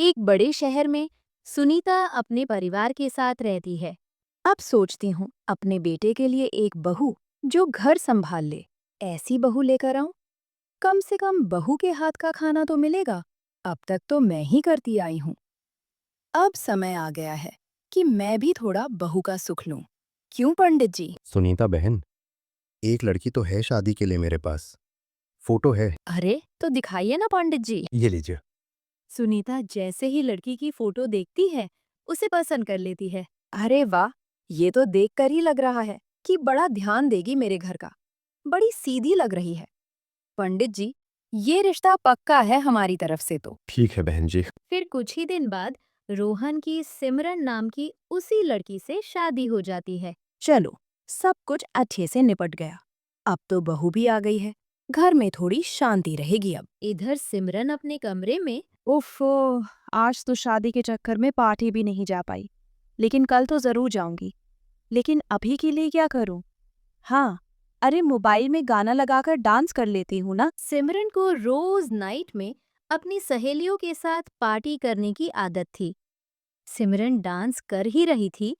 एक बड़े शहर में सुनीता अपने परिवार के साथ रहती है। अब सोचती हूँ अपने बेटे के लिए एक बहू जो घर संभाल ले। ऐसी बहू लेकर आऊं। कम से कम बहू के हाथ का खाना तो मिलेगा। अब तक तो मैं ही करती आई हूँ। अब समय आ गया है कि मैं भी थोड़ा बहू का सुख लूं। क्यों पंडित जी? सुनीता बहन, एक लड़की तो है शादी के लिए मेरे पास। फोटो है। अरे तो दिखाइए ना पंडित जी। ये लीजिए। सुनीता जैसे ही लड़की की फोटो देखती है उसे पसंद कर लेती है। अरे वाह, ये तो देखकर ही लग रहा है कि बड़ा ध्यान देगी मेरे घर का। बड़ी सीधी लग रही है। पंडित जी, ये रिश्ता पक्का है हमारी तरफ से तो। ठीक है बहन जी। फिर कुछ ही दिन बाद रोहन की सिमरन नाम की उसी लड़की से शादी हो जाती है। चलो, सब कुछ अच्छे से निपट गया। अब तो बहू भी आ गई है। घर में थोड़ी शांति रहेगी अब। इधर सिमरन अपने कमरे में। उफ, आज तो शादी के चक्कर में पार्टी भी नहीं जा पाई। लेकिन कल तो जरूर जाऊंगी। लेकिन अभी के लिए क्या करूं? हाँ, अरे मोबाइल में गाना लगाकर डांस कर लेती हूँ ना। सिमरन को रोज नाइट में अपनी सहेलियों के साथ पार्टी करने की आदत थी। सिमरन डांस कर ही रही थी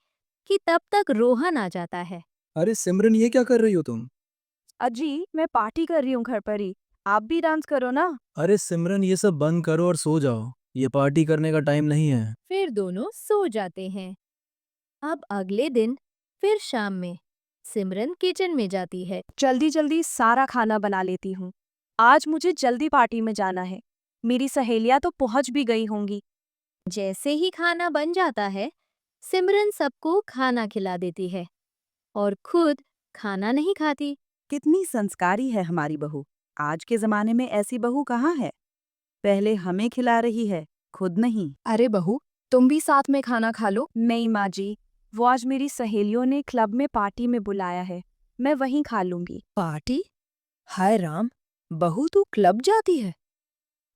कि तब तक रोहन आ जाता है। अरे सिमरन, ये क्या कर रही हो तुम? अजी, मैं पार्टी कर रही हूँ घर पर ही। आप भी डांस करो ना। अरे सिमरन, ये सब बंद करो और सो जाओ। ये पार्टी करने का टाइम नहीं है। फिर दोनों सो जाते हैं। अब अगले दिन फिर शाम में सिमरन किचन में जाती है। जल्दी जल्दी सारा खाना बना लेती हूँ। आज मुझे जल्दी पार्टी में जाना है। मेरी सहेलियां तो पहुंच भी गई होंगी। जैसे ही खाना बन जाता है, सिमरन सबको खाना खिला देती है और खुद खाना नहीं खाती। कितनी संस्कारी है हमारी बहू। आज के जमाने में ऐसी बहू कहाँ है? पहले हमें खिला रही है, खुद नहीं। अरे बहू, तुम भी साथ में खाना खा लो। नहीं माँ जी, वो आज मेरी सहेलियों ने क्लब में पार्टी में बुलाया है। मैं वहीं खा लूंगी। पार्टी? हाय राम, बहू तू क्लब जाती है?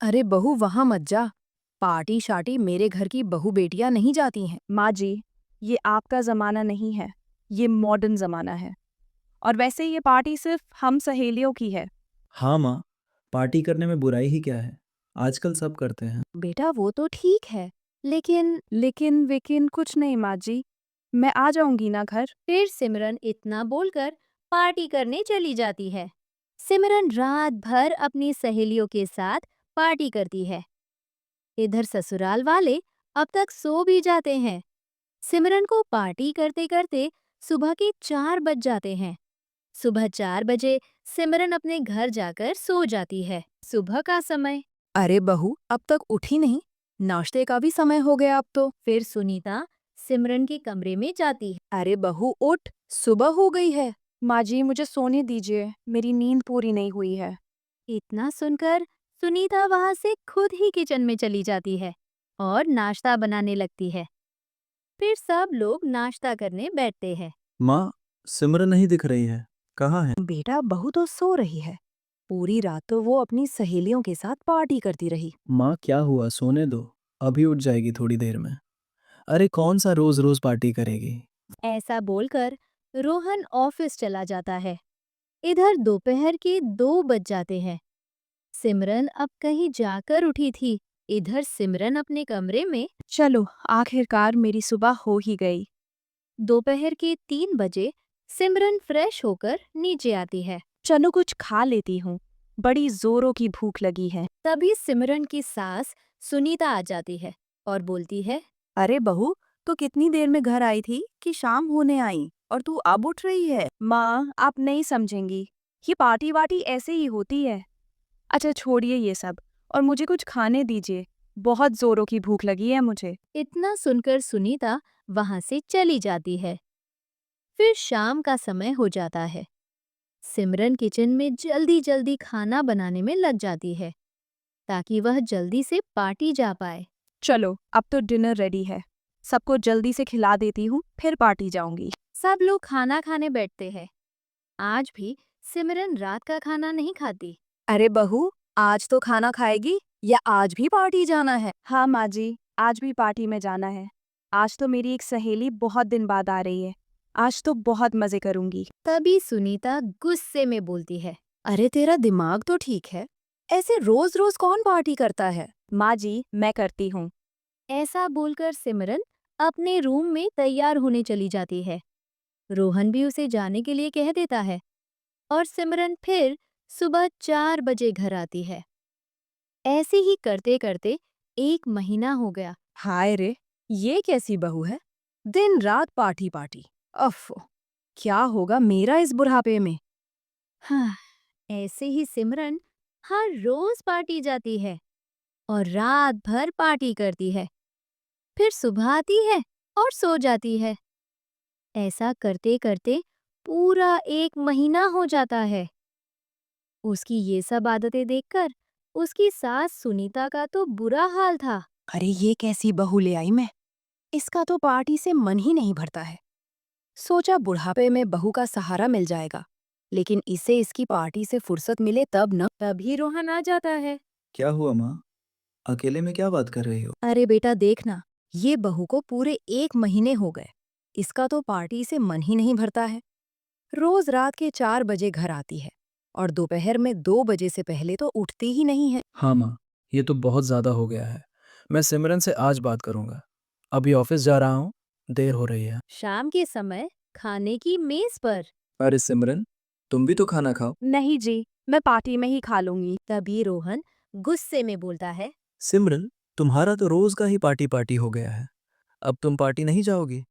अरे बहू, वहां मत जा। पार्टी शार्टी मेरे घर की बहू बेटियां नहीं जाती हैं। माँ जी, ये आपका जमाना नहीं है। ये मॉडर्न जमाना है। और वैसे ये पार्टी सिर्फ हम सहेलियों की है। हाँ माँ, पार्टी करने में बुराई ही क्या है? आजकल सब करते हैं। बेटा वो तो ठीक है, लेकिन विकिन कुछ नहीं माँ जी। मैं आ जाऊंगी ना घर। फिर सिमरन इतना बोलकर पार्टी करने चली जाती है। सिमरन रात भर अपनी सहेलियों के साथ पार्टी करती है। इधर ससुराल वाले अब तक सो भी जाते हैं। सिमरन को पार्टी करते करते सुबह के 4 बज जाते हैं। सुबह 4 बजे सिमरन अपने घर जाकर सो जाती है। सुबह का समय। अरे बहू, अब तक उठी नहीं? नाश्ते का भी समय हो गया अब तो। फिर सुनीता सिमरन के कमरे में जाती है। अरे बहू उठ, सुबह हो गई है। माँ जी, मुझे सोने दीजिए, मेरी नींद पूरी नहीं हुई है। इतना सुनकर सुनीता वहां से खुद ही किचन में चली जाती है और नाश्ता बनाने लगती है। फिर सब लोग नाश्ता करने बैठते हैं। माँ, सिमरन नहीं दिख रही है। कहाँ है? बेटा, बहू तो सो रही है। पूरी रात तो वो अपनी सहेलियों के साथ पार्टी करती रही। माँ क्या हुआ, सोने दो। अभी उठ जाएगी थोड़ी देर में। अरे कौन सा रोज रोज पार्टी करेगी? ऐसा बोलकर रोहन ऑफिस चला जाता है। इधर दोपहर के 2 बज जाते हैं। सिमरन अब कहीं जाकर उठी थी। इधर सिमरन अपने कमरे में। चलो, आखिरकार मेरी सुबह हो ही गई। दोपहर के 3 बजे सिमरन फ्रेश होकर नीचे आती है। चलो कुछ खा लेती हूँ, बड़ी जोरों की भूख लगी है। तभी सिमरन की सास सुनीता आ जाती है और बोलती है। अरे बहू, तो कितनी देर में घर आई थी कि शाम होने आई और तू अब उठ रही है? माँ, आप नहीं समझेंगी, ये पार्टी वार्टी ऐसे ही होती है। अच्छा छोड़िए ये सब और मुझे कुछ खाने दीजिए। बहुत जोरों की भूख लगी है मुझे। इतना सुनकर सुनीता वहां से चली जाती है। फिर शाम का समय हो जाता है। सिमरन किचन में जल्दी जल्दी खाना बनाने में लग जाती है ताकि वह जल्दी से पार्टी जा पाए। चलो, अब तो डिनर रेडी है। सबको जल्दी से खिला देती हूँ, फिर पार्टी जाऊंगी। सब लोग खाना खाने बैठते हैं। आज भी सिमरन रात का खाना नहीं खाती। अरे बहू, आज तो खाना खाएगी या आज भी पार्टी जाना है? हाँ माँ जी, आज भी पार्टी में जाना है। आज तो मेरी एक सहेली बहुत दिन बाद आ रही है। आज तो बहुत मजे करूंगी। तभी सुनीता गुस्से में बोलती है। अरे तेरा दिमाग तो ठीक है। ऐसे रोज रोज कौन पार्टी करता है? माँ जी, मैं करती हूँ। ऐसा बोलकर सिमरन अपने रूम में तैयार होने चली जाती है। रोहन भी उसे जाने के लिए कह देता है और सिमरन फिर सुबह 4 बजे घर आती है। ऐसे ही करते करते 1 महीना हो गया। हाय रे, ये कैसी बहू है? दिन रात पार्टी पार्टी। अफ़ो, क्या होगा मेरा इस बुढ़ापे में? हाँ, ऐसे ही सिमरन हर रोज पार्टी जाती है और रात भर पार्टी करती है, फिर सुबह आती है और सो जाती है। ऐसा करते करते पूरा 1 महीना हो जाता है। उसकी ये सब आदतें देखकर उसकी सास सुनीता का तो बुरा हाल था। अरे ये कैसी बहू ले आई मैं? इसका तो पार्टी से मन ही नहीं भरता है। सोचा बुढ़ापे में बहू का सहारा मिल जाएगा, लेकिन इसे इसकी पार्टी से फुर्सत मिले तब न। तभी रोहन आ जाता है। क्या हुआ माँ? अकेले में क्या बात कर रही हो? अरे बेटा देखना, ये बहू को पूरे 1 महीने हो गए। इसका तो पार्टी से मन ही नहीं भरता है। रोज रात के 4 बजे घर आती है और दोपहर में 2 बजे से पहले तो उठती ही नहीं है। हाँ माँ, ये तो बहुत ज़्यादा हो गया है। मैं सिमरन से आज बात करूँगा। अभी ऑफिस जा रहा हूँ, देर हो रही है। शाम के समय खाने की मेज पर अरे सिमरन, तुम भी तो खाना खाओ। नहीं जी, मैं पार्टी में ही खा लूंगी। तभी रोहन गुस्से में बोलता है। सिमरन, तुम्हारा तो रोज का ही पार्टी पार्टी हो गया है। अब तुम पार्टी नहीं जाओगी?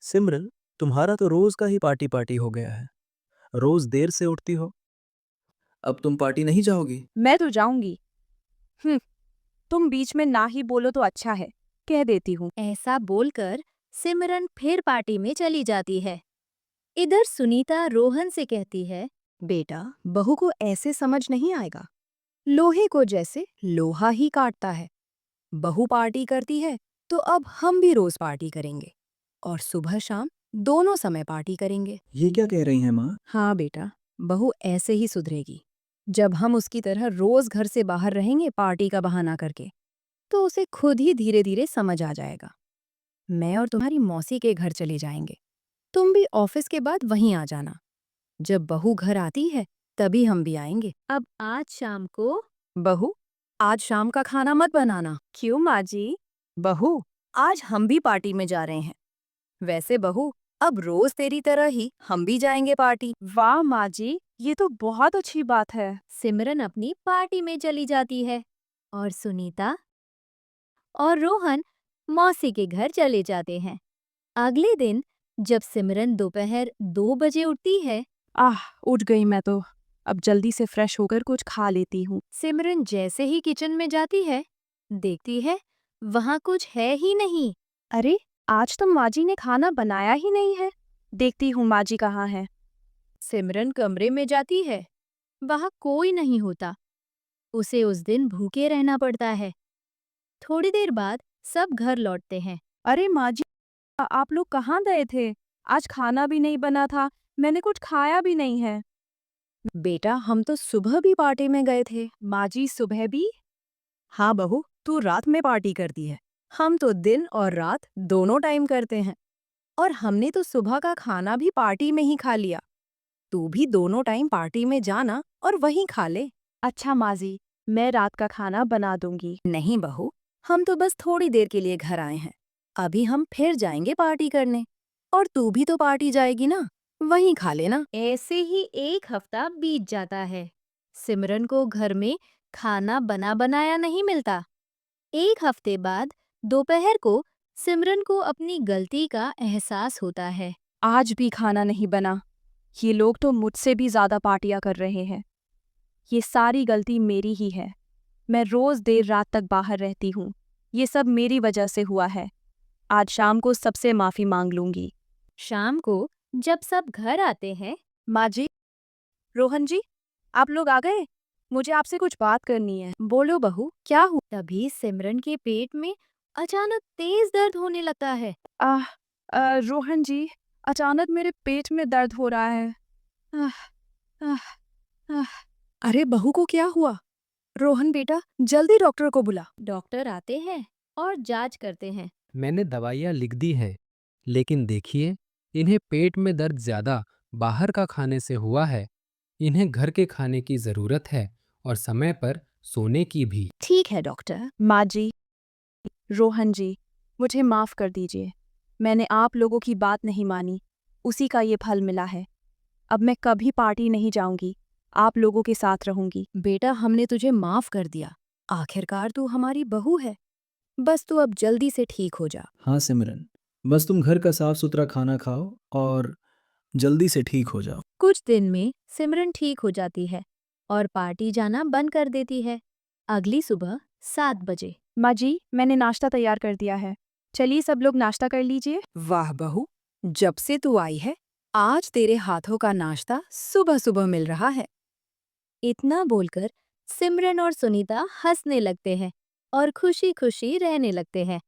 सिमरन, तुम्हारा तो रोज का ही पार्टी पार्टी हो गया है। रोज देर से उठती हो। अब तुम पार्टी नहीं जाओगी? मैं तो जाऊंगी। तुम बीच में ना ही बोलो तो अच्छा है, कह देती हूँ। ऐसा बोलकर सिमरन फिर पार्टी में चली जाती है। इधर सुनीता रोहन से कहती है। बेटा, बहू को ऐसे समझ नहीं आएगा। लोहे को जैसे लोहा ही काटता है। बहू पार्टी करती है तो अब हम भी रोज पार्टी करेंगे और सुबह शाम दोनों समय पार्टी करेंगे। ये क्या कह रही हैं माँ? हाँ बेटा, बहू ऐसे ही सुधरेगी। जब हम उसकी तरह रोज घर से बाहर रहेंगे पार्टी का बहाना करके, तो उसे खुद ही धीरे धीरे समझ आ जाएगा। मैं और तुम्हारी मौसी के घर चले जाएंगे। तुम भी ऑफिस के बाद वहीं आ जाना। जब बहू घर आती है तभी हम भी आएंगे। अब आज शाम को बहू, आज शाम का खाना मत बनाना। क्यों माँ जी? बहू, आज हम भी पार्टी में जा रहे हैं। वैसे बहू, अब रोज तेरी तरह ही हम भी जाएंगे पार्टी। वाह माँ जी, ये तो बहुत अच्छी बात है। सिमरन अपनी पार्टी में चली जाती है और सुनीता और रोहन मौसी के घर चले जाते हैं। अगले दिन जब सिमरन दोपहर 2 बजे उठती है। उठ गई मैं तो। अब जल्दी से फ्रेश होकर कुछ खा लेती हूँ। सिमरन जैसे ही किचन में जाती है, देखती है वहां कुछ है ही नहीं। अरे, आज तो माँ जी ने खाना बनाया ही नहीं है। देखती हूँ माँ जी कहाँ है। सिमरन कमरे में जाती है, वहां कोई नहीं होता। उसे उस दिन भूखे रहना पड़ता है। थोड़ी देर बाद सब घर लौटते हैं। अरे माँ जी, आप लोग कहाँ गए थे? आज खाना भी नहीं बना था, मैंने कुछ खाया भी नहीं है। बेटा, हम तो सुबह भी पार्टी में गए थे। माँ जी, सुबह भी? हाँ बहू, तू रात में पार्टी करती है। हम तो दिन और रात दोनों टाइम करते हैं। और हमने तो सुबह का खाना भी पार्टी में ही खा लिया। तू भी दोनों टाइम पार्टी में जाना और वहीं खा ले। अच्छा माँ जी, मैं रात का खाना बना दूंगी। नहीं बहू, हम तो बस थोड़ी देर के लिए घर आए हैं। अभी हम फिर जाएंगे पार्टी करने। और तू भी तो पार्टी जाएगी ना, वहीं खा लेना। ऐसे ही 1 हफ्ता बीत जाता है। सिमरन को घर में खाना बना बनाया नहीं मिलता। 1 हफ्ते बाद दोपहर को सिमरन को अपनी गलती का एहसास होता है। आज भी खाना नहीं बना। ये लोग तो मुझसे भी ज्यादा पार्टियां कर रहे हैं। ये सारी गलती मेरी ही है। मैं रोज देर रात तक बाहर रहती हूँ। ये सब मेरी वजह से हुआ है। आज शाम को सबसे माफी मांग लूंगी। शाम को जब सब घर आते हैं। माँ जी, रोहन जी, आप लोग आ गए? मुझे आपसे कुछ बात करनी है। बोलो बहू, क्या हुआ? तभी सिमरन के पेट में अचानक तेज दर्द होने लगता है। रोहन जी, अचानक मेरे पेट में दर्द हो रहा है। आह, आह, आह। अरे बहू को क्या हुआ? रोहन बेटा, जल्दी डॉक्टर को बुला। डॉक्टर आते हैं और जांच करते हैं। मैंने दवाइयाँ लिख दी है, लेकिन देखिए, इन्हें पेट में दर्द ज्यादा बाहर का खाने से हुआ है। इन्हें घर के खाने की जरूरत है और समय पर सोने की भी। ठीक है डॉक्टर। माँ जी, रोहन जी, मुझे माफ़ कर दीजिए। मैंने आप लोगों की बात नहीं मानी, उसी का ये फल मिला है। अब मैं कभी पार्टी नहीं जाऊंगी, आप लोगों के साथ रहूंगी। बेटा, हमने तुझे माफ कर दिया। आखिरकार तू हमारी बहू है। बस तू अब जल्दी से ठीक हो जा। हाँ सिमरन, बस तुम घर का साफ सुथरा खाना खाओ और जल्दी से ठीक हो जाओ। कुछ दिन में सिमरन ठीक हो जाती है और पार्टी जाना बंद कर देती है। अगली सुबह 7 बजे। माँ जी, मैंने नाश्ता तैयार कर दिया है। चलिए सब लोग नाश्ता कर लीजिए। वाह बहू, जब से तू आई है आज तेरे हाथों का नाश्ता सुबह सुबह मिल रहा है। इतना बोलकर सिमरन और सुनीता हंसने लगते हैं और खुशी खुशी रहने लगते हैं।